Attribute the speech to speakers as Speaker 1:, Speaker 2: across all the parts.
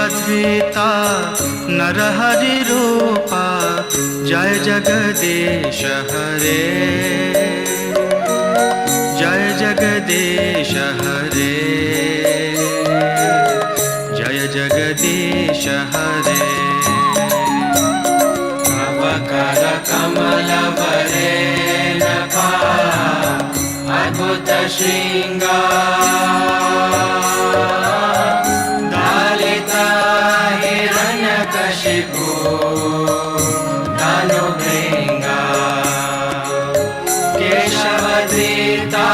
Speaker 1: केशवधृता नरहरि रूपा जय जगदीश हरे जय जगदीश हरे जय जगदीश हरे तव कर कमल वरे नखा अद्भुत श्रृंगार दालिता हिरण्यकशिपु धनुभृंगा केशवधृता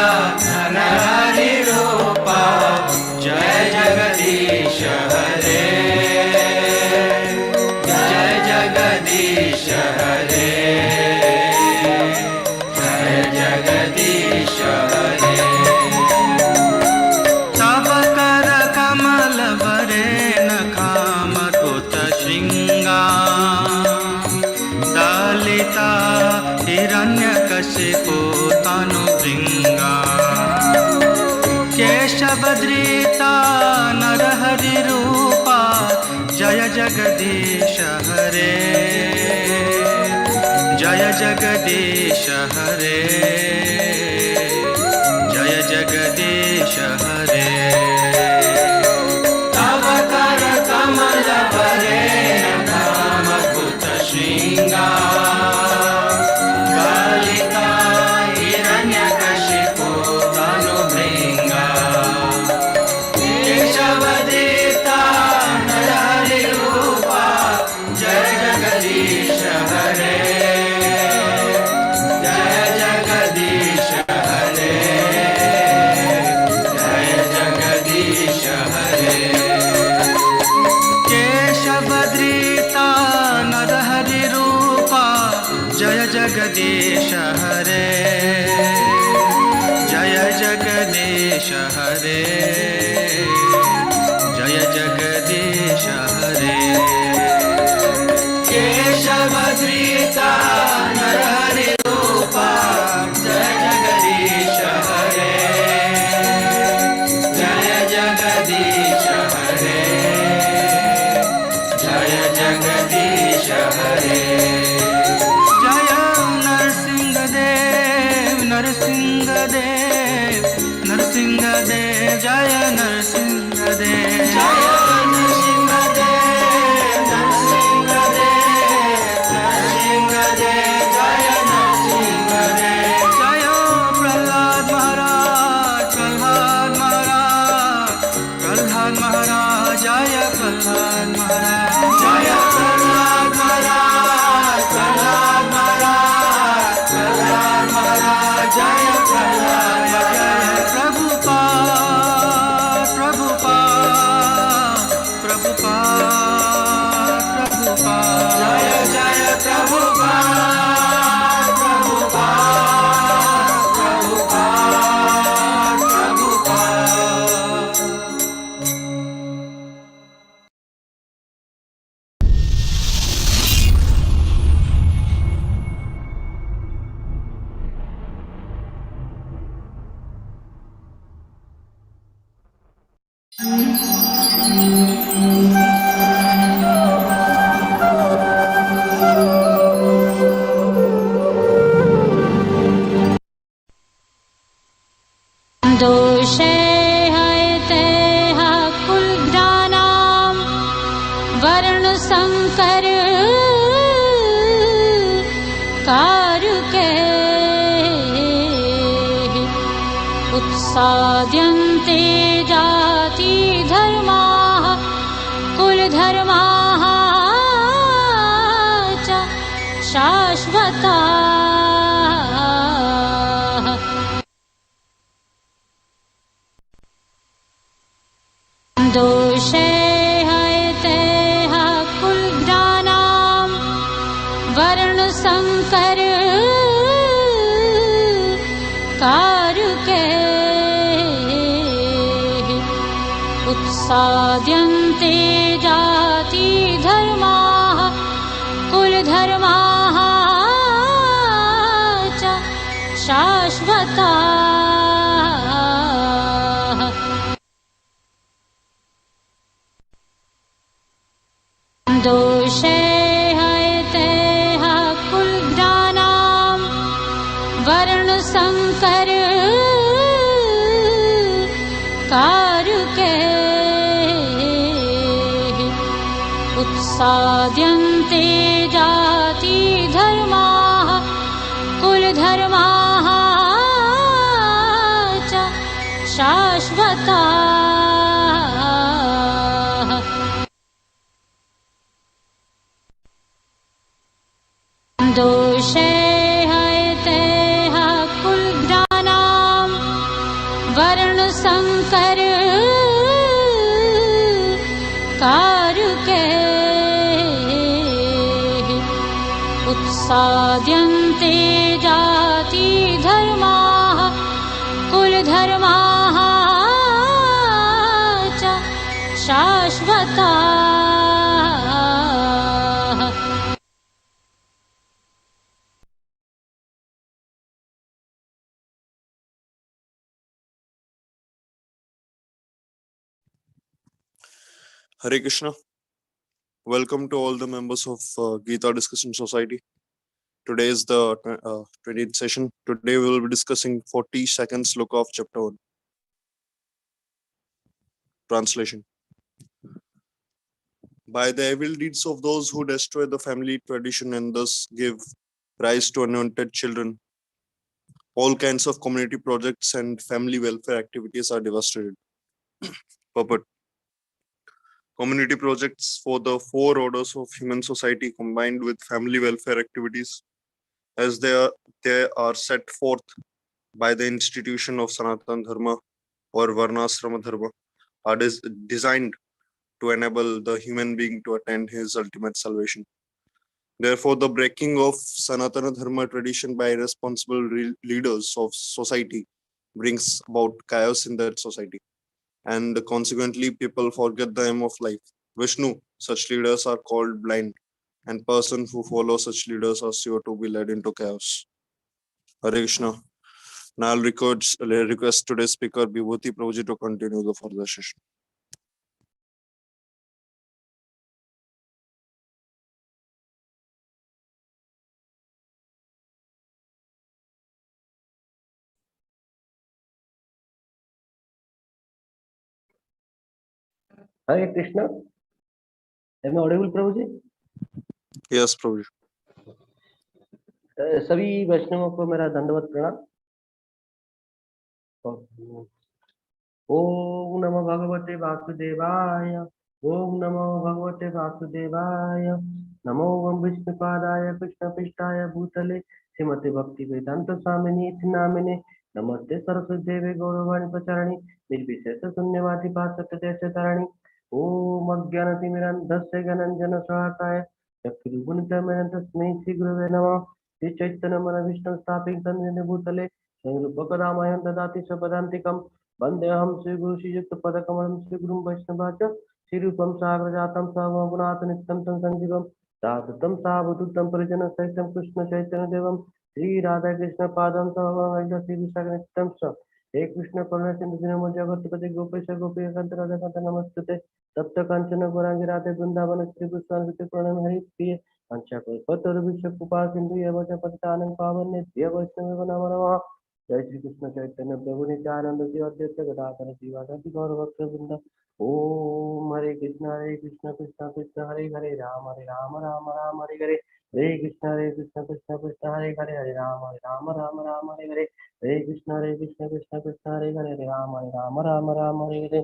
Speaker 1: नरहरि रूपा जय जगदीश हरे जय जगदीश हरे जय जगदीश हरे तव कर कमल वरे नखामकुत श्रृंगार दालिता हिरण्यकशिपु तनुभृंगा केशवधृता नरहरि रूपा जय जगदीश हरे जय जगदीश हरे जय जगदीश हरे तव कर कमल वरे नखामकुत श्रृंगार दालिता हिरण्यकशिपु तनुभृंगा केशवधृता नरहरि रूपा जय जगदीश हरे जय जगदीश हरे जय जगदीश हरे केशवधृता नरहरि रूपा जय जगदीश हरे जय जगदीश हरे जय जगदीश हरे केशवधृता नरहरि रूपा जय जगदीश हरे जय जगदीश हरे जय जगदीश हरे जय नरसिंहदेव नरसिंहदेव नरसिंहदेव जय नरसिंहदेव जय नरसिंहदेव नरसिंहदेव नरसिंहदेव जय नरसिंहदेव जय प्रहलाद महाराज प्रहलाद महाराज प्रहलाद महाराज जय प्रहलाद महाराज जय प्रहलाद महाराज प्रहलाद महाराज प्रहलाद महाराज जय प्रहलाद जय प्रभुपाद प्रभुपाद प्रभुपाद प्रभुपाद जय जय प्रभुपाद प्रभुपाद प्रभुपाद प्रभुपाद
Speaker 2: दोषे हयते कुलघ्राणां वर्णसंकर कारुके उत्साद्यन्ते जाति धर्माः कुलधर्माः च शाश्वताः दोषे हयते कुलघ्राणां वर्णसंकर कारुके उत्साद्यन्ते जाति धर्माः कुलधर्माः च शाश्वताः दोषे हयते कुलघ्राणां वर्णसंकर कारुके उत्साद्यन्ते जाति धर्माः कुलधर्माः च शाश्वताः। दोषे हयते कुलघ्राणां वर्णसंकर कारुके उत्साद्यन्ते जाति धर्माः कुलधर्माः च शाश्वताः।
Speaker 3: Hare Krishna. Welcome to all the members of Gita Discussion Society. Today is the 20th session. Today we will be discussing 42nd sloka of chapter 1. Translation. By the evil deeds of those who destroy the family tradition and thus give rise to unwanted children, all kinds of community projects and family welfare activities are devastated. Purport. Community projects for the four orders of human society combined with family welfare activities as they are set forth by the institution of Sanatana Dharma or Varnasrama Dharma are designed to enable the human being to attain his ultimate salvation. Therefore, the breaking of Sanatana Dharma tradition by responsible leaders of society brings about chaos in that society. And consequently, people forget the aim of life. Vishnu, such leaders are called blind, and persons who follow such leaders are sure to be led into chaos. Hare Krishna. Now I'll request today's speaker, Vibhuti Prabhuji, to continue the further session.
Speaker 4: Hare Krishna. Am I audible Prabhu ji?
Speaker 3: Yes, Prabhuji.
Speaker 4: सभी वैष्णवों को मेरा दंडवत प्रणाम। ओम नमो भगवते वासुदेवाय। ओम नमो भगवते वासुदेवाय। नमो ओम विष्णुपादाय कृष्णपृष्ठाय भूतले श्रीमते भक्ति वेदांत स्वामिनी नामिने नमस्ते सरस्वती देवे गौरवाणी प्रचारिणी निर्विशेष शून्यवादी पार्षदेशतारिणी। ओम अज्ञानतिमिरन्धस्य ज्ञानाञ्जनशलाकाय चक्षुरुन्मिलितं तस्मै श्रीगुरवे नमः। श्री चैतन्य विष्णु स्थापितं भूतले स्वरूपकदामयं ददाति स्वपदान्तिकं वन्देऽहं श्रीगुरु श्रीयुक्तपदकमलं श्रीगुरुं वैष्णवाच श्रीरूपं साग्रजातं स्वगुणात् नित्यं तं सञ्जीवं साधुतं सावधूतं परिजनसहितं कृष्णचैतन्यदेवं श्रीराधाकृष्णपादं सह श्रीविशाखनित्यं च हे कृष्ण करुणा सिन्धु दीनबन्धु जगत्पते गोपेश गोपीकान्त राधाकान्त नमस्ते तप्त काञ्चन गौराङ्गी राधे वृन्दावन श्री कृष्णान्विते प्रणम हरि प्रिय पंचाकल्पतरुभ्यश्च कृपा सिन्धु एव च पतितानां पावनेभ्यो वैष्णवेभ्यो नमो नमः। जय श्री कृष्ण चैतन्य प्रभु नित्यानंद श्री अद्वैत गदाधर श्रीवासादि गौरभक्तवृंद। ओम हरे Krishna Krishna Krishna Hare Hare Ram Ram Ram Hare Hare Hare Krishna Krishna Krishna Hare Hare Hare Ram Ram Hare Hare Hare Krishna Krishna Krishna Hare Hare Hare Ram Ram Hare Hare.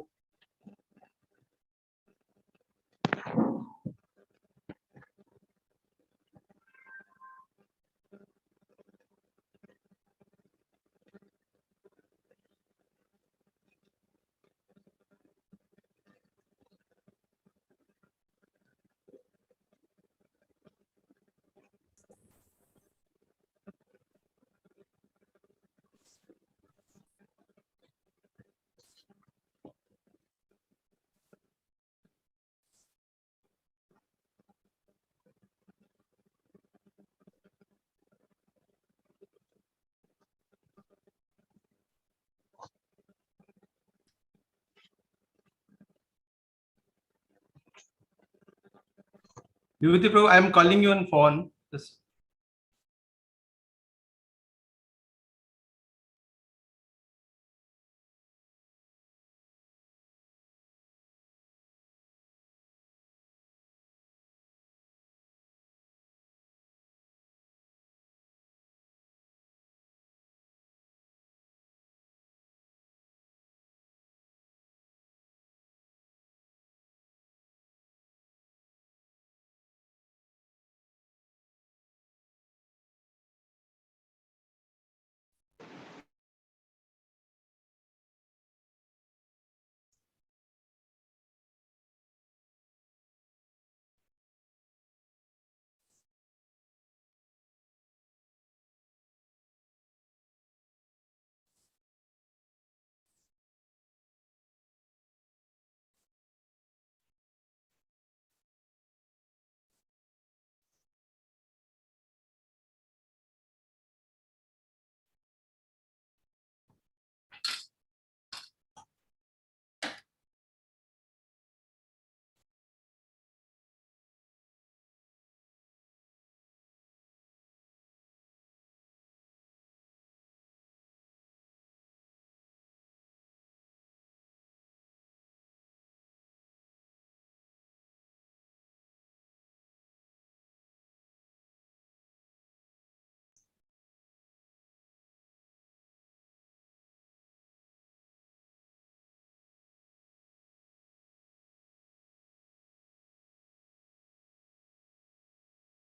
Speaker 1: Vibhuti Prabhu, I am calling you on phone. Just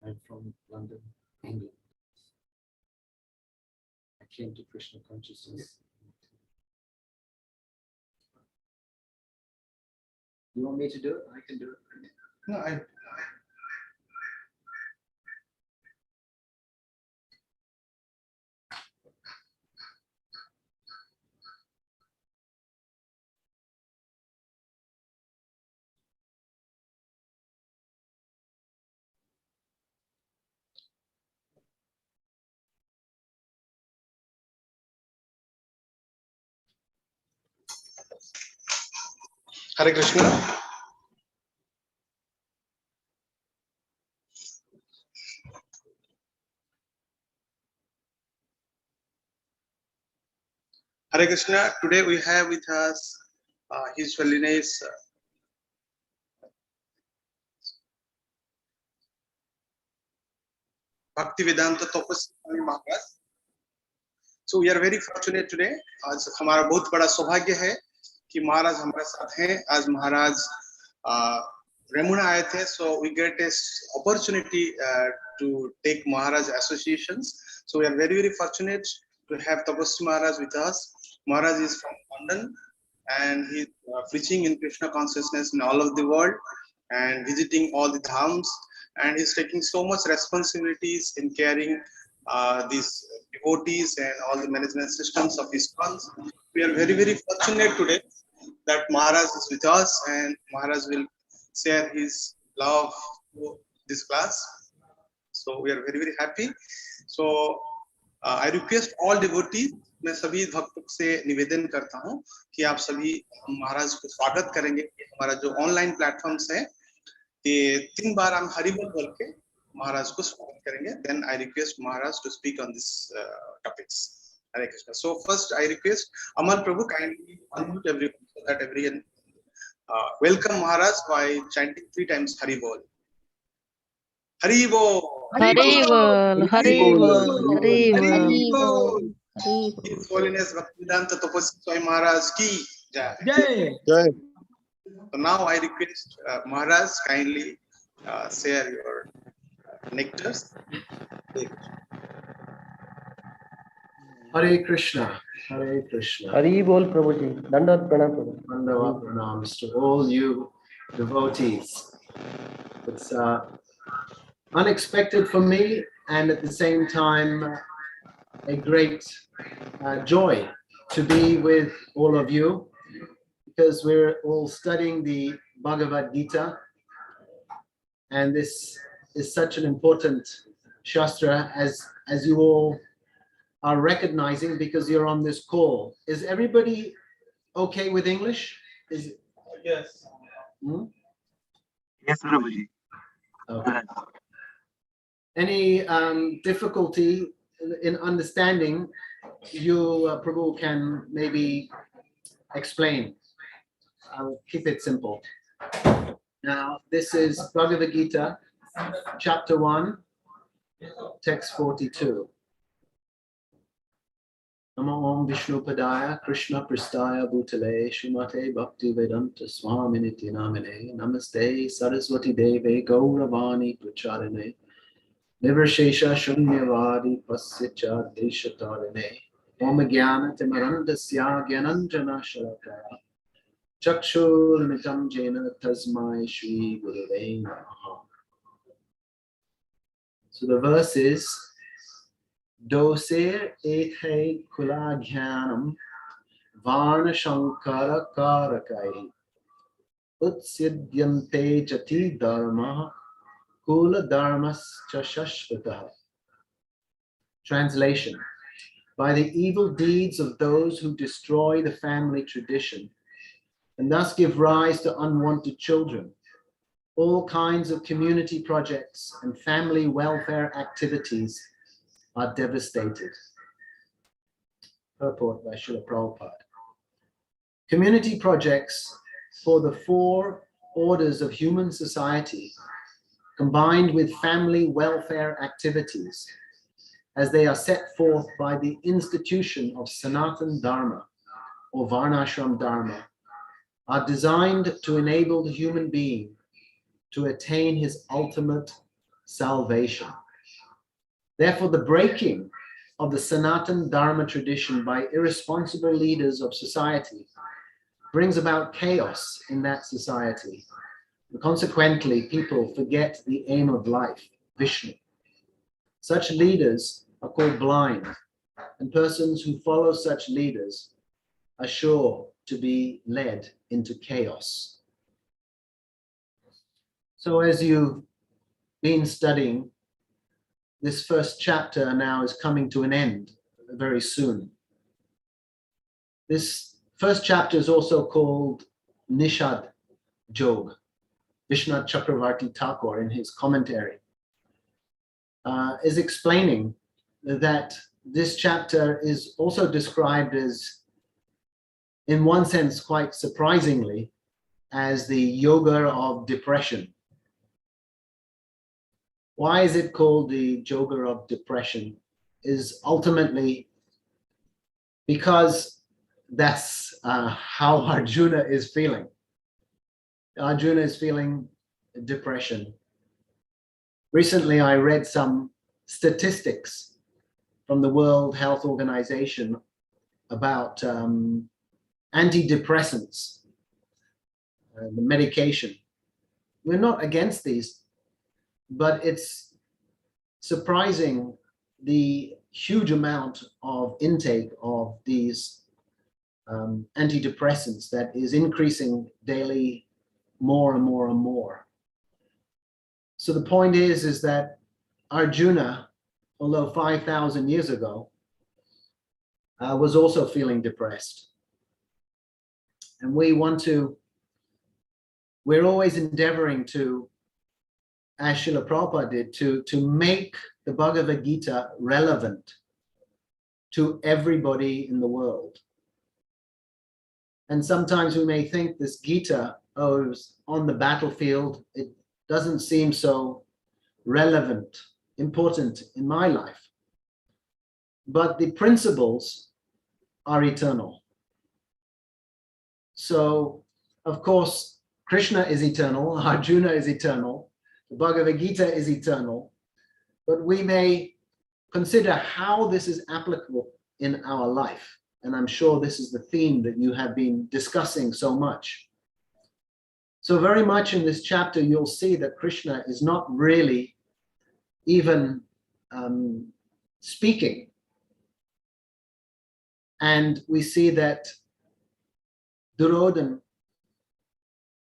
Speaker 5: I'm from London, England. I came to Krishna consciousness. You want me to do it? I can do it.
Speaker 1: no, I.
Speaker 6: Hare Krishna. Hare Krishna. Today we have with us His Holiness Bhaktivedanta Tapasya Swami Maharaj. So we are very fortunate today. आज हमारा बहुत बड़ा सौभाग्य है कि महाराज हमारे साथ हैं. आज महाराज रेमुना आए थे. So we get this opportunity to take Maharaj associations. So we are very fortunate to have Tapasya Maharaj with us. Maharaj is from London and he is preaching in Krishna consciousness in all of the world and visiting all the dhams, and he's taking so much responsibilities in carrying these devotees and all the management systems of his sons. We are very fortunate today that Maharaj is with us and Maharaj will share his love to this class. So we are very happy. So I request all devotees, मैं सभी भक्तों से निवेदन करता हूँ कि आप सभी महाराज को स्वागत करेंगे. हमारा जो ऑनलाइन प्लेटफॉर्म्स है ये 3 बार हम हरि बोल बोल के महाराज को स्वागत करेंगे. Then I request Maharaj to speak on this topics. Hare Krishna. So first I request Amal Prabhu kindly unmute everyone so that everyone welcome Maharaj by chanting 3 times Hari Bol. Hari Bol.
Speaker 7: Hari Bol, Hari Bol, Hari Bol.
Speaker 6: His Holiness Bhaktivedanta Tapasya Swami Maharaj ki jai.
Speaker 3: Jai.
Speaker 6: So now I request Maharaj kindly share your nectars.
Speaker 5: Hare Krishna, Hare Krishna.
Speaker 4: Hari बोल प्रभु जी. दंडवत प्रणाम प्रभु.
Speaker 5: Vandava pranams to all you devotees. It's unexpected for me and at the same time a great joy to be with all of you because we're all studying the Bhagavad Gita, and this is such an important shastra as you all are recognizing because you're on this call. Is everybody okay with English?
Speaker 6: Yes.
Speaker 5: Hmm?
Speaker 8: Yes, Prabhuji.
Speaker 5: Okay. Any difficulty in understanding? You, Prabhu, can maybe explain. I'll keep it simple. Now, this is Bhagavad Gita, chapter 1, text 42. Namo Om Vishnu Padaya Krishna Pristaya Bhutale Shumate Bhakti Vedanta Swaminiti Namine Namaste Saraswati Deve Gauravani Pracharane Nivrshesha Shunyavadi Pasya Deshatarane Om Jnana Timarandasya Gyananjana Shalakaya Chakshurmitam Jena Tasmai Shri Gurave Namaha. So the verse is Doser ethe kula jnanam varna shankara karakai utsidhyante jati dharma kula dharmas cha shashvatah. Translation: by the evil deeds of those who destroy the family tradition and thus give rise to unwanted children, all kinds of community projects and family welfare activities are devastated. Purport by Srila Prabhupada. Community projects for the four orders of human society, combined with family welfare activities, as they are set forth by the institution of Sanatan Dharma or Varnashram Dharma, are designed to enable the human being to attain his ultimate salvation. Therefore, the breaking of the Sanatan Dharma tradition by irresponsible leaders of society brings about chaos in that society. And consequently, people forget the aim of life, Vishnu. Such leaders are called blind, and persons who follow such leaders are sure to be led into chaos. So as you've been studying, this first chapter now is coming to an end very soon. This first chapter is also called Nishad Jog. Vishwanath Chakravarti Thakur, in his commentary, is explaining that this chapter is also described as, in one sense, quite surprisingly, as the yoga of depression. Why is it called the yoga of depression? Is ultimately because that's how Arjuna is feeling. Arjuna is feeling depression. Recently, I read some statistics from the World Health Organization about antidepressants, the medication. We're not against these, but it's surprising the huge amount of intake of these antidepressants that is increasing daily more and more and more. So the point is that Arjuna, although 5,000 years ago, was also feeling depressed. And we're always endeavoring to, as Srila Prabhupada did, to make the Bhagavad Gita relevant to everybody in the world. And sometimes we may think this Gita, oh, it was on the battlefield, it doesn't seem so relevant, important in my life. But the principles are eternal. So, of course, Krishna is eternal, Arjuna is eternal, the Bhagavad Gita is eternal, but we may consider how this is applicable in our life. And I'm sure this is the theme that you have been discussing so much. So very much in this chapter, you'll see that Krishna is not really even speaking. And we see that Duryodhana,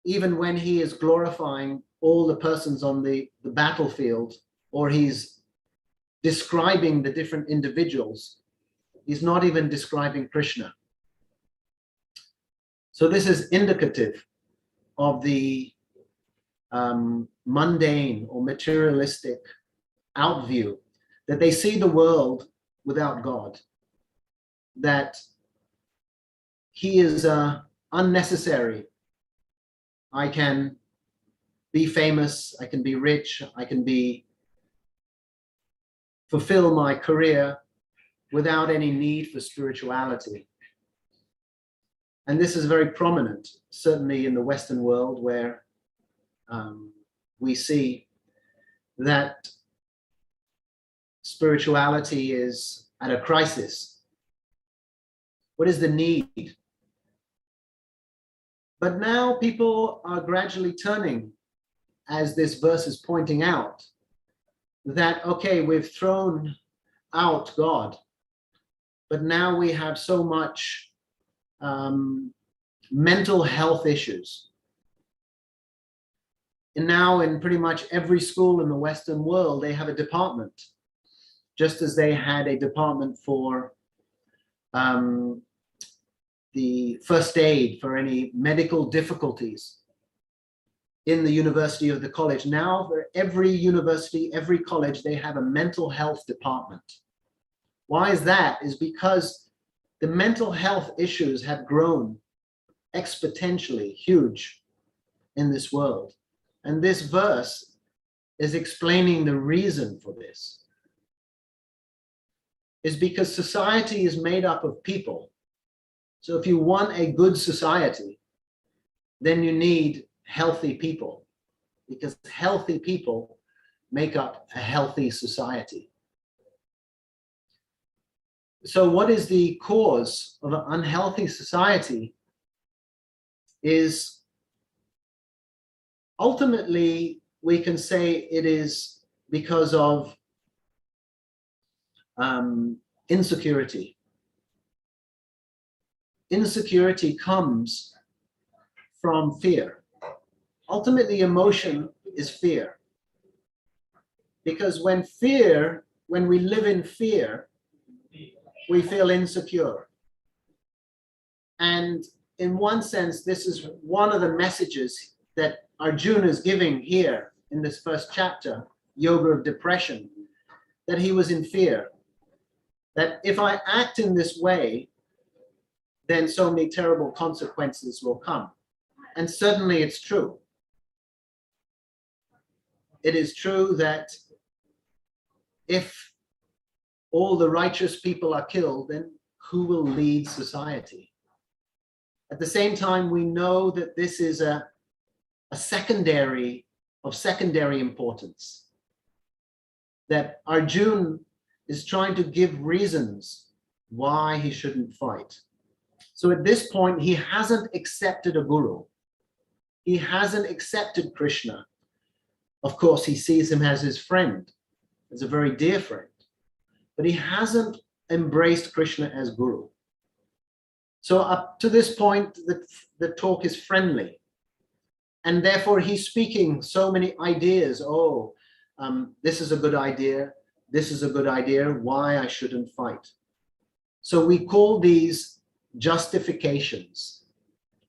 Speaker 5: even when he is glorifying all the persons on the battlefield, or he's describing the different individuals, he's not even describing Krishna. So this is indicative of the mundane or materialistic outview, that they see the world without God, that he is unnecessary. I can be famous, I can be rich, I can fulfill my career without any need for spirituality. And this is very prominent, certainly in the Western world, where we see that spirituality is at a crisis. What is the need? But now people are gradually turning, as this verse is pointing out, that, okay, we've thrown out God, but now we have so much mental health issues. And now in pretty much every school in the Western world, they have a department, just as they had a department for the first aid for any medical difficulties in the university or the college. Now for every university, every college, they have a mental health department. Why is that? Is because the mental health issues have grown exponentially huge in this world. And this verse is explaining the reason for this. Is because society is made up of people. So if you want a good society, then you need healthy people, because healthy people make up a healthy society. So what is the cause of an unhealthy society is ultimately we can say it is because of insecurity. Insecurity comes from fear. Ultimately, emotion is fear. Because when we live in fear, we feel insecure. And in one sense, this is one of the messages that Arjuna is giving here in this first chapter, Yoga of Depression, that he was in fear. That if I act in this way, then so many terrible consequences will come. And certainly it's true. It is true that if all the righteous people are killed, then who will lead society? At the same time, we know that this is a secondary importance. That Arjuna is trying to give reasons why he shouldn't fight. So at this point, he hasn't accepted a guru. He hasn't accepted Krishna. Of course, he sees him as his friend, as a very dear friend, but he hasn't embraced Krishna as guru. So up to this point, the talk is friendly. And therefore, he's speaking so many ideas. This is a good idea. This is a good idea. Why I shouldn't fight. So we call these justifications.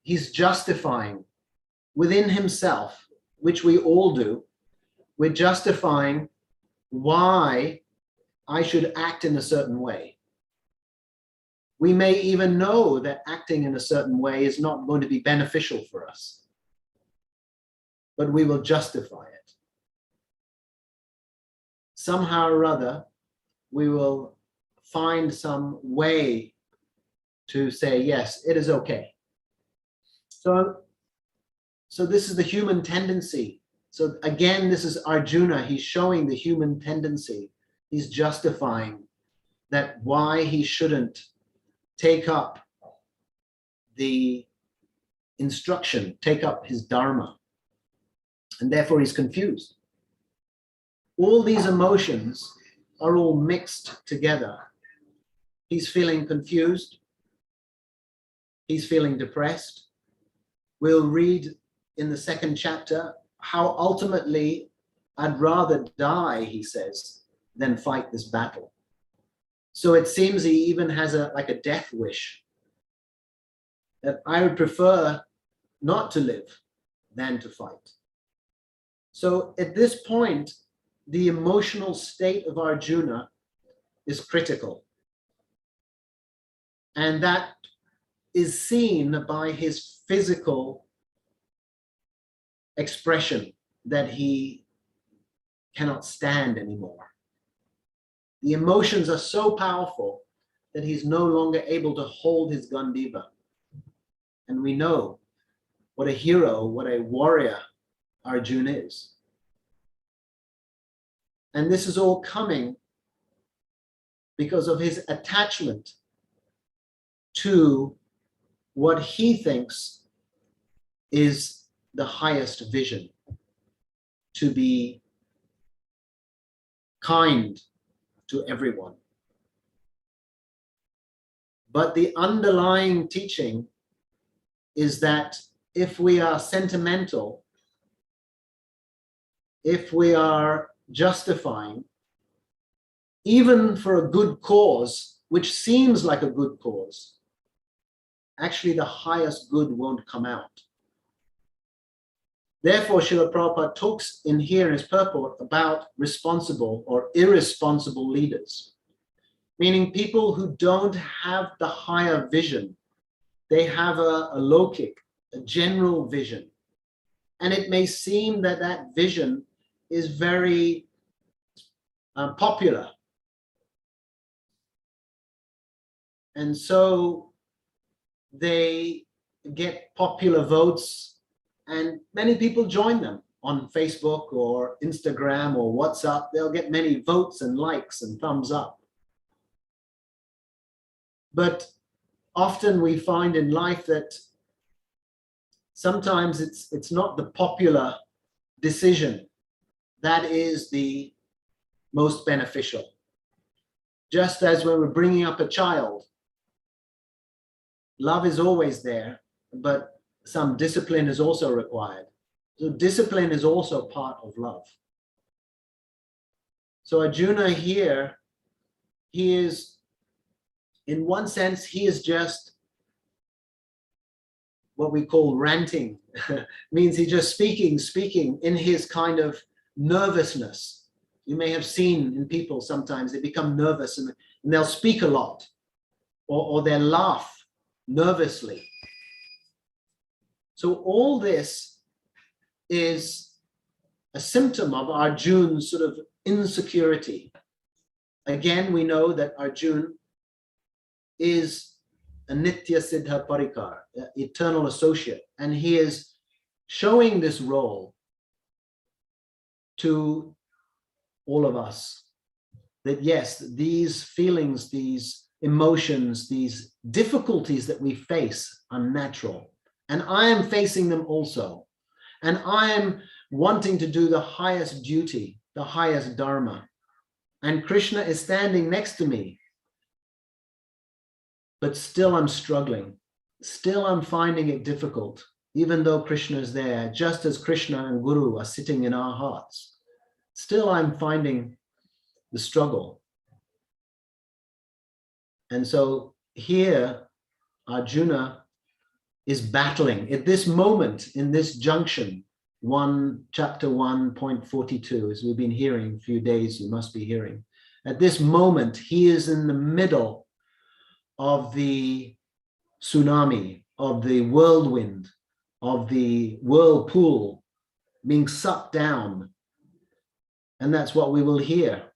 Speaker 5: He's justifying within himself, which we all do. We're justifying why I should act in a certain way. We may even know that acting in a certain way is not going to be beneficial for us, but we will justify it. Somehow or other, we will find some way to say, yes, it is okay. So this is the human tendency. So again, this is Arjuna. He's showing the human tendency. He's justifying that why he shouldn't take up the instruction, take up his dharma. And therefore he's confused. All these emotions are all mixed together. He's feeling confused. He's feeling depressed. We'll read in the second chapter how ultimately I'd rather die, he says, than fight this battle. So it seems he even has a death wish, that I would prefer not to live than to fight. So at this point, the emotional state of Arjuna is critical. And that is seen by his physical expression that he cannot stand anymore. The emotions are so powerful that he's no longer able to hold his Gandiva. And we know what a hero, what a warrior Arjuna is. And this is all coming because of his attachment to what he thinks is the highest vision, to be kind to everyone. But the underlying teaching is that if we are sentimental, if we are justifying, even for a good cause, which seems like a good cause, actually the highest good won't come out. Therefore, Srila Prabhupada talks in here in his purport about responsible or irresponsible leaders, meaning people who don't have the higher vision. They have a lokik, a general vision. And it may seem that that vision is very popular. And so they get popular votes, and many people join them on Facebook or Instagram or WhatsApp. They'll get many votes and likes and thumbs up. But often we find in life that sometimes it's not the popular decision that is the most beneficial. Just as when we're bringing up a child, love is always there, but some discipline is also required. So discipline is also part of love. So Arjuna here, he is, in one sense, he is just what we call ranting. Means he's just speaking in his kind of nervousness. You may have seen in people sometimes they become nervous and they'll speak a lot, or they'll laugh nervously. So all this is a symptom of Arjuna's sort of insecurity. Again, we know that Arjuna is a Nitya Siddha Parikar, eternal associate, and he is showing this role to all of us, that yes, these feelings, these emotions, these difficulties that we face are natural. And I am facing them also. And I am wanting to do the highest duty, the highest dharma. And Krishna is standing next to me. But still I'm struggling. Still I'm finding it difficult, even though Krishna is there, just as Krishna and Guru are sitting in our hearts. Still I'm finding the struggle. And so here, Arjuna is battling at this moment, in this junction, chapter 1.42, as we've been hearing a few days, you must be hearing. At this moment, he is in the middle of the tsunami, of the whirlwind, of the whirlpool, being sucked down. And that's what we will hear,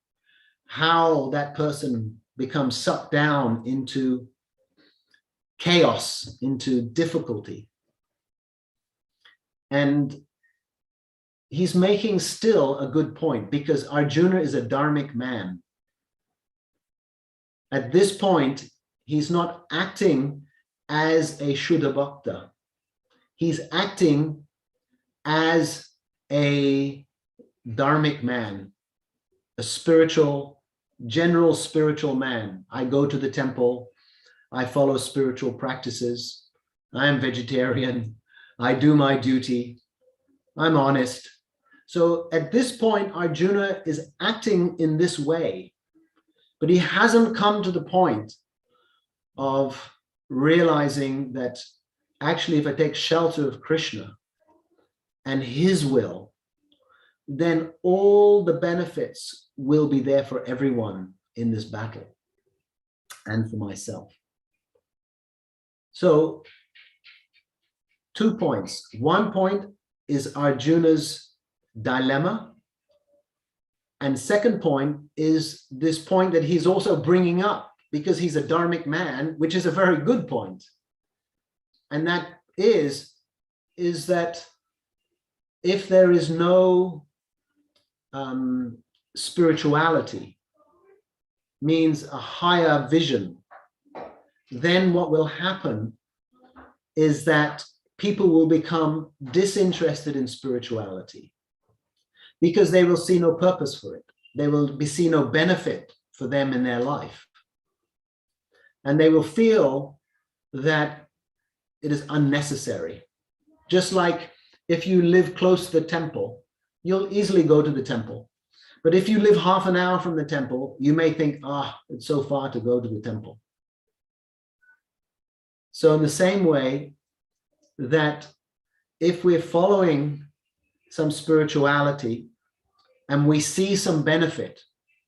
Speaker 5: how that person becomes sucked down into chaos, into difficulty. And he's making still a good point, because Arjuna is a dharmic man. At this point, he's not acting as a Shuddha Bhakta. He's acting as a dharmic man, a spiritual, general spiritual man. I go to the temple, I follow spiritual practices, I am vegetarian, I do my duty, I'm honest. So at this point, Arjuna is acting in this way, but he hasn't come to the point of realizing that actually if I take shelter of Krishna and his will, then all the benefits will be there for everyone in this battle and for myself. So 2 points. 1 point is Arjuna's dilemma. And second point is this point that he's also bringing up because he's a dharmic man, which is a very good point. And that is that if there is no spirituality, means a higher vision, then what will happen is that people will become disinterested in spirituality because they will see no purpose for it. They will see no benefit for them in their life. And they will feel that it is unnecessary. Just like if you live close to the temple, you'll easily go to the temple. But if you live half an hour from the temple, you may think, it's so far to go to the temple. So in the same way that if we're following some spirituality and we see some benefit,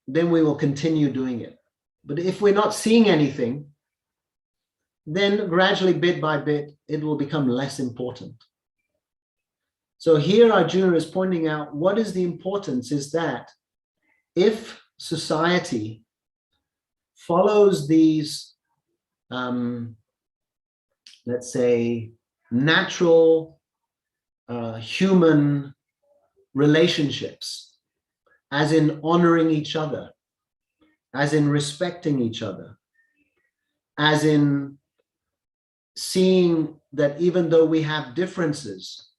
Speaker 5: then we will continue doing it. But if we're not seeing anything, then gradually, bit by bit, it will become less important. So here Arjuna is pointing out what is the importance is that if society follows these, let's say, natural human relationships, as in honoring each other, as in respecting each other, as in seeing that even though we have differences,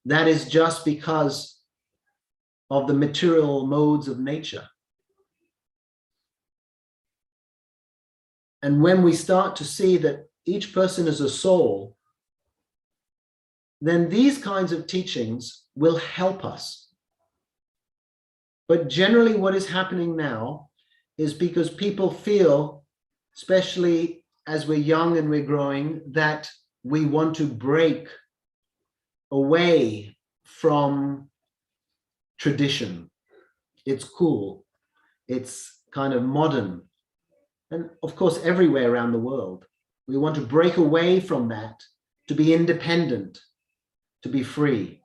Speaker 5: that is just because of the material modes of nature. And when we start to see that each person is a soul, then these kinds of teachings will help us. But generally what is happening now is because people feel, especially as we're young and we're growing, that we want to break away from tradition. It's cool. It's kind of modern. And of course, everywhere around the world, we want to break away from that to be independent, to be free.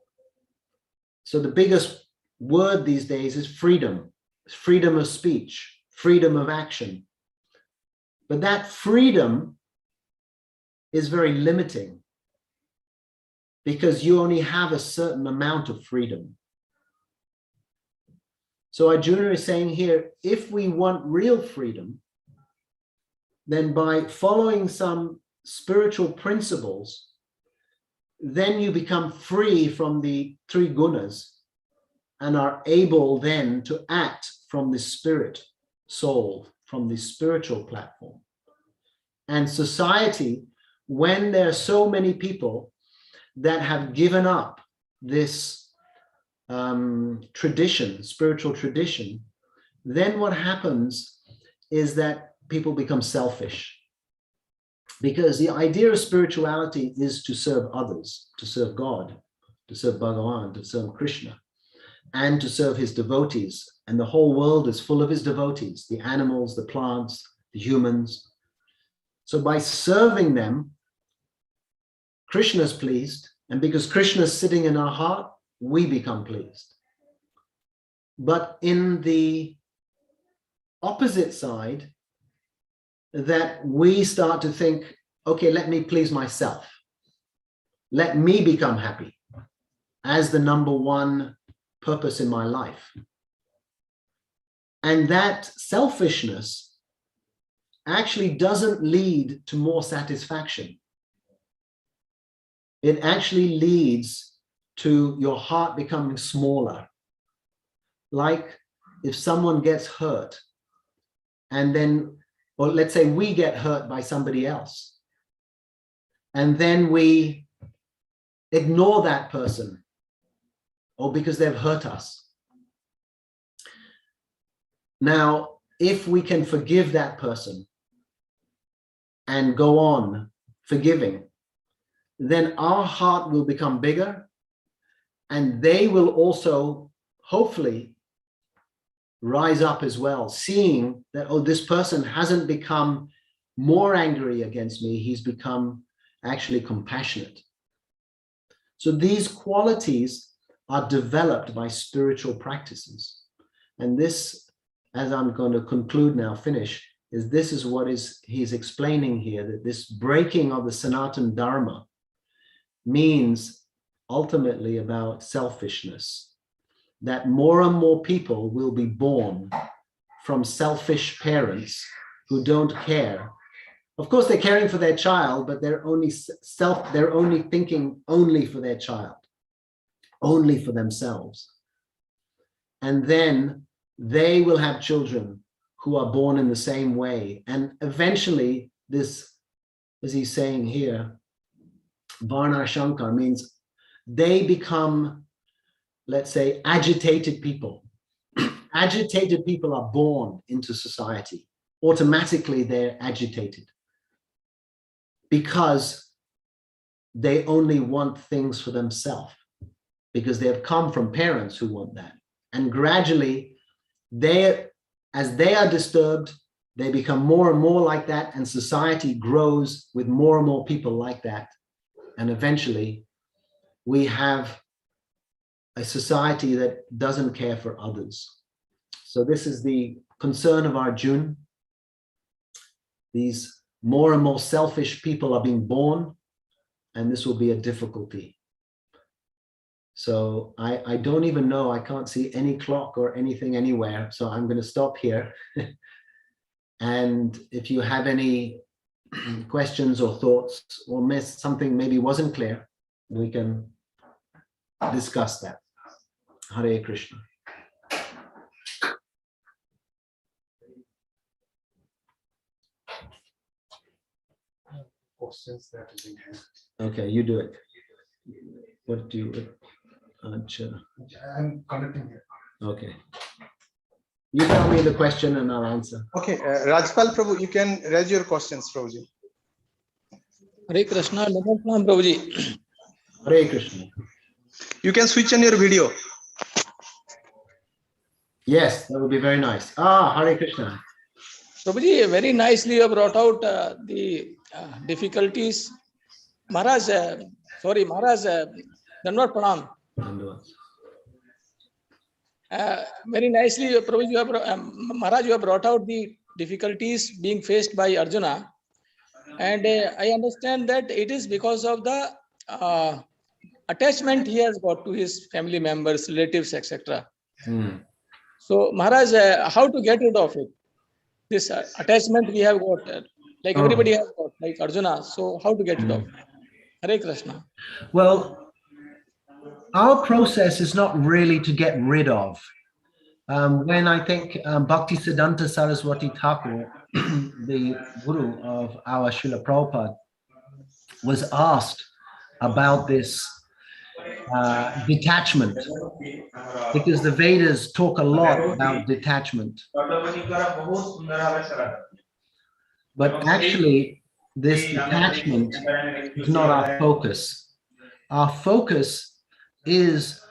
Speaker 5: So the biggest word these days is freedom. Freedom of speech, freedom of action. But that freedom is very limiting because you only have a certain amount of freedom. So Arjuna is saying here, if we want real freedom, then by following some spiritual principles, then you become free from the three gunas and are able then to act from the spirit, soul, from the spiritual platform. And society, when there are so many people that have given up this tradition, spiritual tradition, then what happens is that people become selfish. Because the idea of spirituality is to serve others, to serve God, to serve Bhagavan, to serve Krishna, and to serve his devotees. And the whole world is full of his devotees, the animals, the plants, the humans. So by serving them, Krishna is pleased. And because Krishna is sitting in our heart, we become pleased. But in the opposite side, that we start to think, okay, let me please myself. Let me become happy as the number one purpose in my life. And that selfishness actually doesn't lead to more satisfaction. It actually leads to your heart becoming smaller. Like if someone gets hurt and then, or let's say we get hurt by somebody else, and then we ignore that person, or because they've hurt us. Now, if we can forgive that person and go on forgiving, then our heart will become bigger and they will also hopefully rise up as well, seeing that, oh, this person hasn't become more angry against me, he's become actually compassionate. So these qualities are developed by spiritual practices. And this, as I'm going to conclude now, finish, is this is what he's explaining here, that this breaking of the Sanatana Dharma means ultimately about selfishness, that more and more people will be born from selfish parents who don't care. Of course, they're caring for their child, but they're only thinking only for their child, only for themselves. And then they will have children who are born in the same way. And eventually this, as he's saying here, Varna Shankar means they become, let's say, agitated people. Agitated people are born into society. Automatically, they're agitated because they only want things for themselves, because they have come from parents who want that. And gradually, as they are disturbed, they become more and more like that, and society grows with more and more people like that. And eventually, we have a society that doesn't care for others. So this is the concern of Arjuna. These more and more selfish people are being born, and this will be a difficulty. So I don't even know, I can't see any clock or anything anywhere, so I'm going to stop here. And if you have any questions or thoughts, or missed something maybe wasn't clear, we can discuss that. Hare Krishna.
Speaker 6: Questions that is in hand.
Speaker 5: Okay, you do it. What do you?
Speaker 6: I'm connecting here.
Speaker 5: Okay. You tell me the question and I'll answer.
Speaker 6: Okay, Rajpal Prabhu, you can raise your questions, Prabhuji.
Speaker 8: Hare Krishna, Namaskar Prabhuji.
Speaker 5: Hare Krishna.
Speaker 6: You can switch on your video.
Speaker 5: Yes, that would be very nice. Hare Krishna.
Speaker 8: Prabhuji, very nicely you have brought out the difficulties. Maharaj, Dandavat Pranam. Very nicely, Prabhuji, Maharaj, you have brought out the difficulties being faced by Arjuna. And I understand that it is because of the attachment he has got to his family members, relatives, etc. So, Maharaj, how to get rid of it? This attachment we have got, like everybody has got, like Arjuna. So, how to get rid of it? Hare Krishna.
Speaker 9: Well, our process is not really to get rid of. When I think Bhaktisiddhanta Saraswati Thakur, the guru of our Srila Prabhupada, was asked about this detachment, because the Vedas talk a lot about detachment. But actually, this detachment is not our focus. Our focus is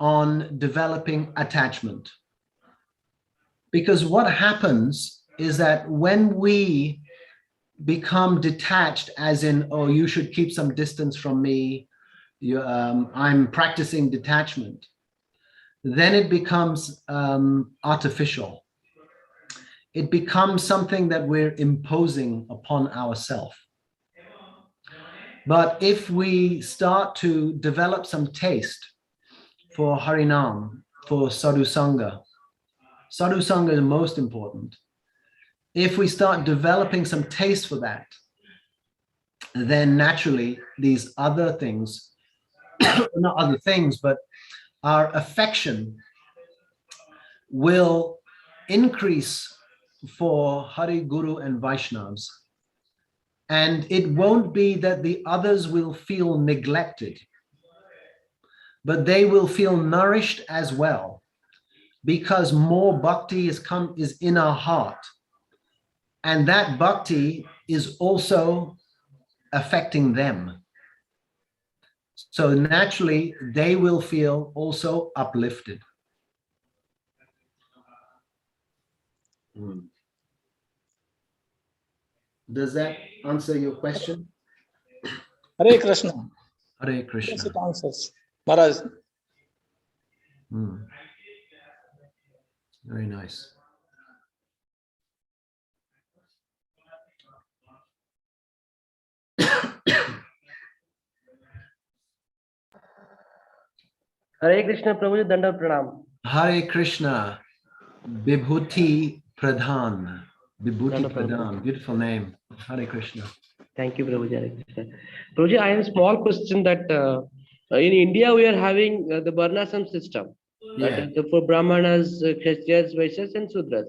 Speaker 9: on developing attachment. Because what happens is that when we become detached, as in, oh, you should keep some distance from me, I'm practicing detachment, then it becomes artificial. It becomes something that we're imposing upon ourselves. But if we start to develop some taste for Harinam, for Sadhu Sangha, Sadhu Sangha is most important. If we start developing some taste for that, then naturally these other things, not other things, but our affection will increase for Hari, Guru, and Vaishnavas. And it won't be that the others will feel neglected, but they will feel nourished as well, because more bhakti is in our heart. And that bhakti is also affecting them. So naturally, they will feel also uplifted.
Speaker 5: Hmm. Does that answer your question?
Speaker 8: Hare Krishna.
Speaker 9: Hare
Speaker 8: Yes,
Speaker 9: Krishna.
Speaker 8: it answers. Maharaj.
Speaker 9: Hmm. Very nice.
Speaker 4: हरे कृष्ण प्रभु जी दंडवत प्रणाम.
Speaker 9: Hare Krishna. Vibhuti Pradhan. Vibhuti
Speaker 4: Danda Pradhan.
Speaker 9: Pradhan. Beautiful name. Hare Krishna.
Speaker 4: Thank you, Prabhuji. Hare Krishna. Prabhuji, I have a small question that in India we are having the Varnashram system.
Speaker 9: Yeah.
Speaker 4: For Brahmanas, Kshatriyas, Vaishyas, and Sudras.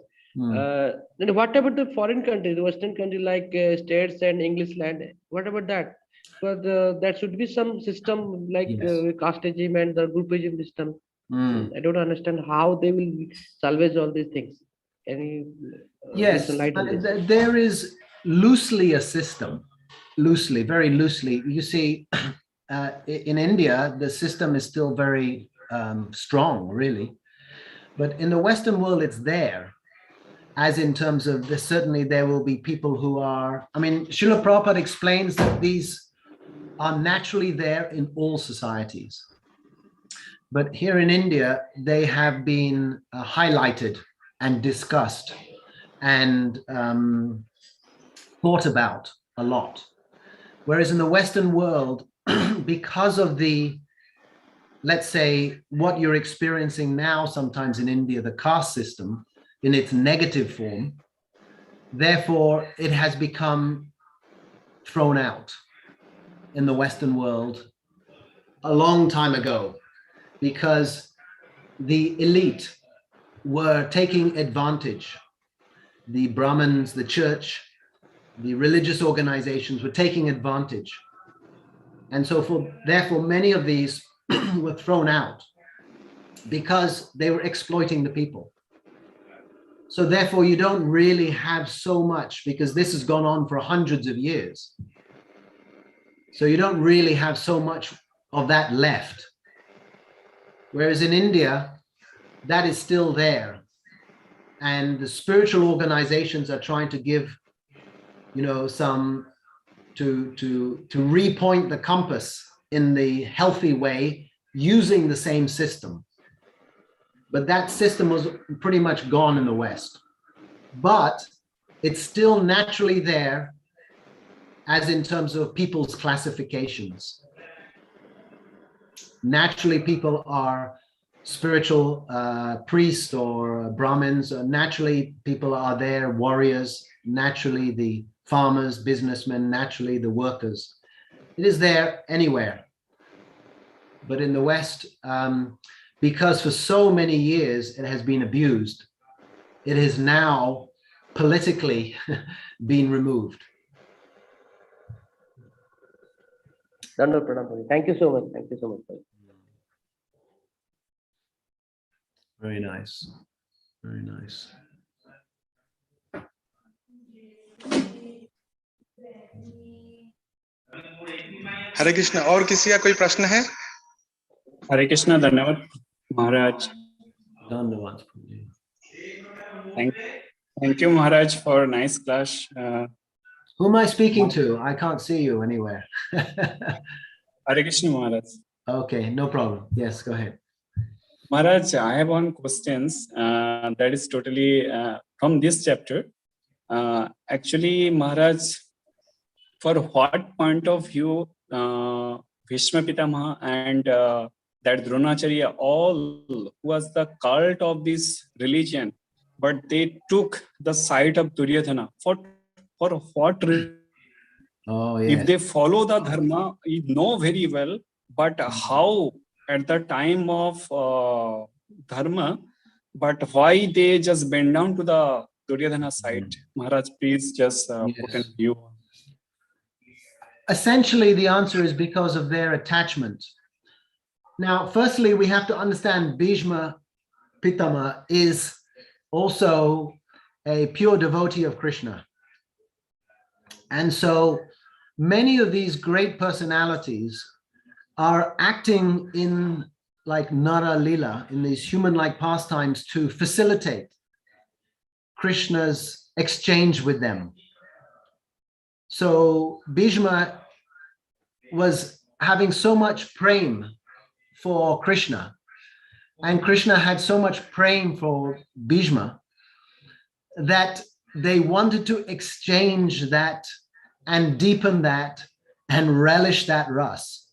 Speaker 4: Then what about the foreign countries, the Western countries like states and English land? What about that? But there should be some system like
Speaker 9: Yes.
Speaker 4: caste regime and the groupism system.
Speaker 9: Mm.
Speaker 4: I don't understand how they will salvage all these things. Can you give
Speaker 9: Yes,
Speaker 4: some light on this?
Speaker 9: there is loosely a system, loosely, very loosely. You see, in India, the system is still very strong, really. But in the Western world, it's there, as in terms of certainly there will be people who are, I mean, Srila Prabhupada explains that these are naturally there in all societies. But here in India, they have been highlighted and discussed and thought about a lot. Whereas in the Western world, because of the, let's say, what you're experiencing now sometimes in India, the caste system in its negative form, therefore it has become thrown out in the Western world a long time ago, because the elite were taking advantage. The Brahmins, the church, the religious organizations were taking advantage. And so therefore, many of these were thrown out because they were exploiting the people. So therefore, you don't really have so much, because this has gone on for hundreds of years. So you don't really have so much of that left. Whereas in India, that is still there. And the spiritual organizations are trying to give, you know, some to repoint the compass in the healthy way using the same system. But that system was pretty much gone in the West. But it's still naturally there, as in terms of people's classifications. Naturally, people are spiritual priests or Brahmins. Naturally, people are there, warriors. Naturally, the farmers, businessmen, naturally, the workers. It is there anywhere. But in the West, because for so many years it has been abused, it has now politically been removed.
Speaker 4: Thank you so much. Thank you so much.
Speaker 9: Very nice. Very nice.
Speaker 6: हरे कृष्ण. और किसी का कोई प्रश्न है?
Speaker 10: हरे कृष्णा. धन्यवाद महाराज.
Speaker 9: धन्यवाद.
Speaker 10: Thank you Maharaj for nice class.
Speaker 9: Who am I speaking to? I can't see you anywhere.
Speaker 10: Hare Krishna Maharaj.
Speaker 9: Okay, no problem. Yes, go ahead.
Speaker 10: Maharaj, I have one question that is totally from this chapter. Actually, Maharaj, for what point of view Bhishma Pitamaha and that Dronacharya all was the cult of this religion, but they took the side of Duryodhana for what reason?
Speaker 9: Oh, yes.
Speaker 10: If they follow the dharma, you know very well, but how at the time of dharma, but why they just bend down to the Duryodhana side? Maharaj, please just put in view.
Speaker 9: Essentially, the answer is because of their attachment. Now, firstly, we have to understand Bhishma Pitama is also a pure devotee of Krishna. And so many of these great personalities are acting in like Nara Lila, in these human-like pastimes to facilitate Krishna's exchange with them. So Bhishma was having so much prema for Krishna, and Krishna had so much prema for Bhishma, that they wanted to exchange that and deepen that and relish that ras.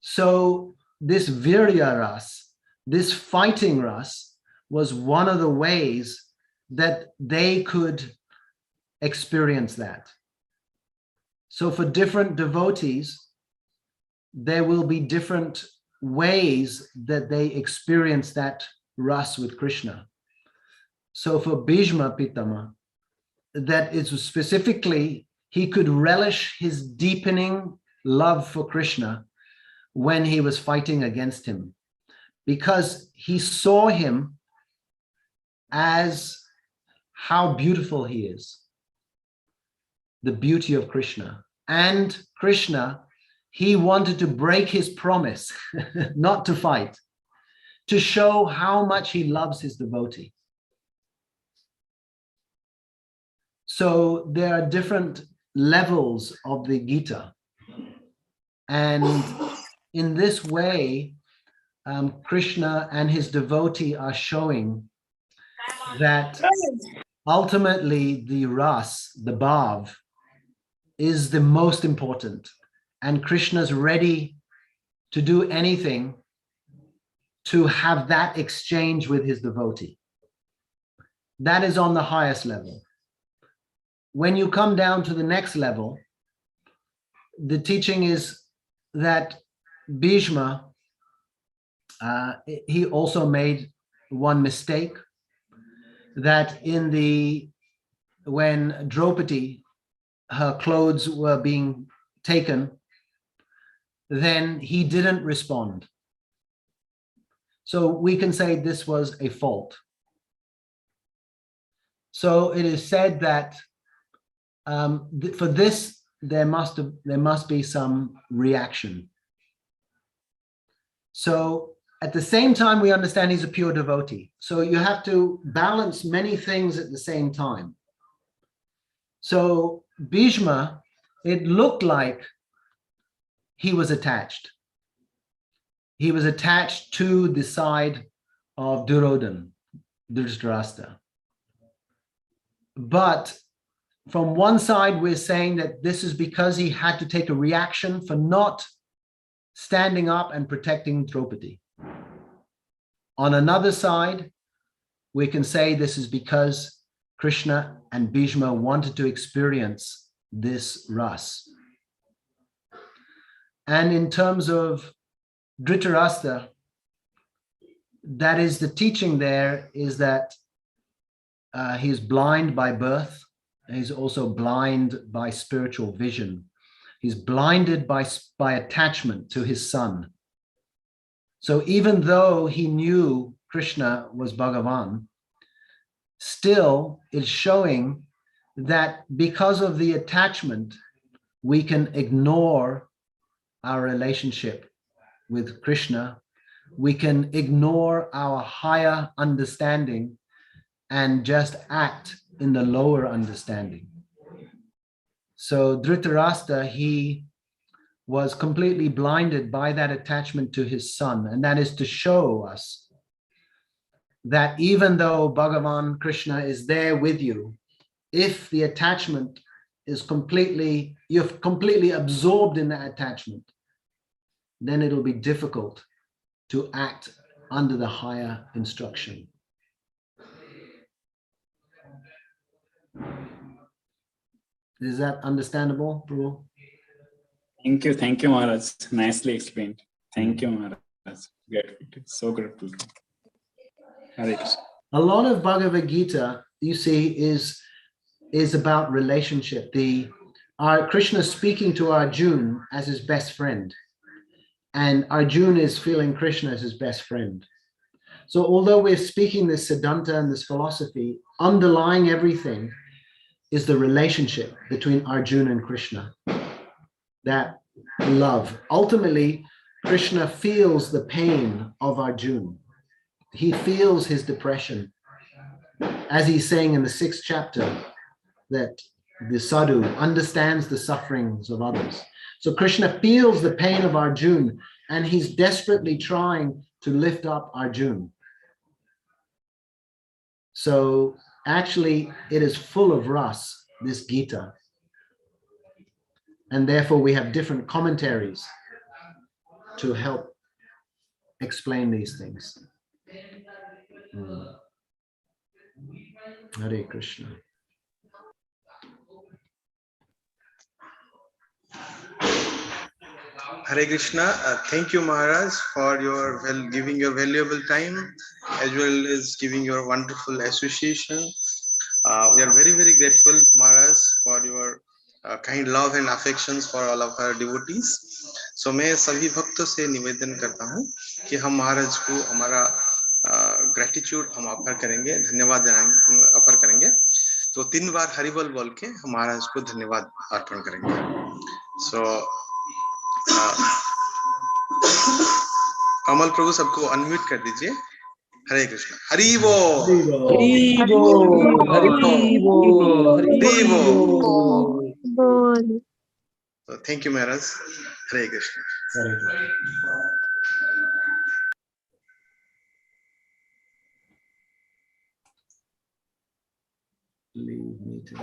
Speaker 9: So this virya ras, this fighting ras, was one of the ways that they could experience that. So for different devotees, there will be different ways that they experience that ras with Krishna. So for Bhishma Pitama, that is specifically, he could relish his deepening love for Krishna when he was fighting against him, because he saw him as how beautiful he is, the beauty of Krishna. And Krishna, he wanted to break his promise not to fight, to show how much he loves his devotee. So there are different levels of the Gita. And in this way, Krishna and his devotee are showing that ultimately the ras, the bhav, is the most important. And Krishna's ready to do anything to have that exchange with his devotee. That is on the highest level. When you come down to the next level, the teaching is that Bhishma, he also made one mistake, that when Draupadi, her clothes were being taken, then he didn't respond. So we can say this was a fault. So it is said that for this, there must be some reaction. So at the same time, we understand he's a pure devotee. So you have to balance many things at the same time. So Bhishma, it looked like he was attached. He was attached to the side of Duryodhana, Dhritarashtra. But from one side, we're saying that this is because he had to take a reaction for not standing up and protecting Draupadi. On another side, we can say this is because Krishna and Bhishma wanted to experience this ras. And in terms of Dhritarashtra, that is the teaching there, is that he's blind by birth. He's also blind by spiritual vision. He's blinded by attachment to his son. So even though he knew Krishna was Bhagavan, still it's showing that because of the attachment, we can ignore our relationship with Krishna. We can ignore our higher understanding and just act in the lower understanding. So Dhritarashtra, he was completely blinded by that attachment to his son. And that is to show us that even though Bhagavan Krishna is there with you, if the attachment is you're completely absorbed in that attachment, then it'll be difficult to act under the higher instruction. Is that understandable, Prabhu?
Speaker 10: Thank you, Maharaj. Nicely explained. Thank you, Maharaj. Grateful. So grateful. Hare Krishna.
Speaker 9: A lot of Bhagavad Gita, you see, is about relationship. Krishna speaking to Arjuna as his best friend, and Arjuna is feeling Krishna as his best friend. So although we're speaking this Siddhanta and this philosophy, underlying everything is the relationship between Arjuna and Krishna, that love. Ultimately, Krishna feels the pain of Arjuna. He feels his depression. as he's saying in the 6th chapter, that the sadhu understands the sufferings of others. So Krishna feels the pain of Arjuna, and he's desperately trying to lift up Arjuna. So actually, it is full of ras, this Gita. And therefore, we have different commentaries to help explain these things. Hare Krishna.
Speaker 6: Hare Krishna. Thank you, Maharaj, for your giving your valuable time, as well as giving your wonderful association. We are very, very grateful, Maharaj, for your kind love and affections for all of our devotees. So मैं सभी भक्तों से निवेदन करता हूँ कि हम महाराज को हमारा ग्रेटिट्यूड हम ऑफर करेंगे, धन्यवाद ऑफर करेंगे. तो 3 बार हरिबोल बोल के हम महाराज को धन्यवाद अर्पण करेंगे. So कमल प्रभु सबको अनम्यूट कर दीजिए. हरे कृष्ण. हरि बोल. So thank you, Maharaj. Hare Krishna.
Speaker 9: Leave meeting.